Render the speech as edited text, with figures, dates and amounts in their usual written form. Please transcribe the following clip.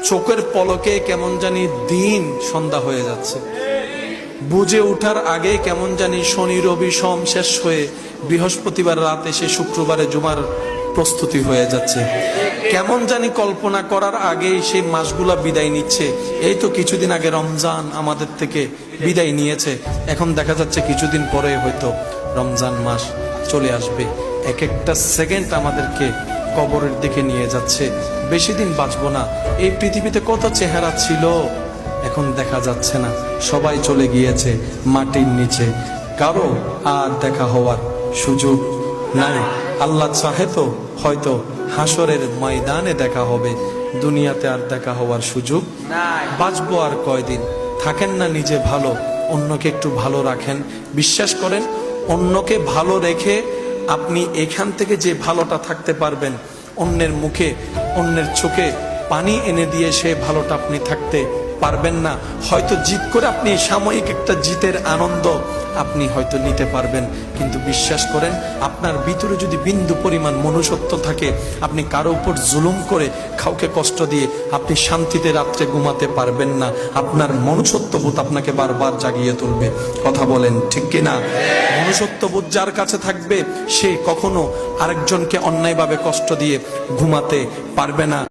চোখের পলকে কেমন জানি দিন সন্ধ্যা হয়ে যাচ্ছে, বুঝে ওঠার আগে কেমন জানি শনি রবি সোম শেষ হয়ে বৃহস্পতিবার রাত এসে শুক্রবারে জুমার প্রস্তুতি হয়ে যাচ্ছে। কেমন জানি কল্পনা করার আগেই সেই মাসগুলা বিদায় নিচ্ছে। এই তো কিছুদিন আগে রমজান আমাদের থেকে বিদায় নিয়েছে, এখন দেখা যাচ্ছে কিছুদিন পরে হয়তো রমজান মাস চলে আসবে। এক একটা সেকেন্ড আমাদেরকে কবরের দিকে নিয়ে যাচ্ছে। বেশি দিন বাঁচবো না। এই পৃথিবীতে কত চেহারা ছিল, এখন দেখা যাচ্ছে না, সবাই চলে গিয়েছে মাটির নিচে, কারো আর দেখা হওয়ার সুযোগ নাই। আল্লাহ চাহে তো হয়তো হাসরের ময়দানে দেখা হবে, দুনিয়াতে আর দেখা হওয়ার সুযোগ নাই। বাঁচবো আর কয়দিন, থাকেন না নিজে ভালো, অন্যকে একটু ভালো রাখেন। বিশ্বাস করেন, অন্যকে ভালো রেখে আপনি এখান থেকে যে ভালোটা থাকতে পারবেন, অন্যের মুখে অন্যের চোখে পানি এনে দিয়ে সে ভালোটা আপনি থাকতে পারবেন না। হয়তো জিত করে আপনি সাময়িক একটা জিতের আনন্দ আপনি হয়তো নিতে পারবেন, কিন্তু বিশ্বাস করেন, আপনার ভিতরে যদি বিন্দু পরিমাণ মনুষ্যত্ব থাকে, আপনি কারো উপর জুলুম করে কাউকে কষ্ট দিয়ে আপনি শান্তিতে রাত্রে ঘুমাতে পারবেন না। আপনার মনুষ্যত্ববোধ আপনাকে বারবার জাগিয়ে তুলবে। কথা বলেন ঠিক কিনা? মনুষ্যত্ববোধ যার কাছে থাকবে, সে কখনো আরেকজনকে অন্যায়ভাবে কষ্ট দিয়ে ঘুমাতে পারবে না।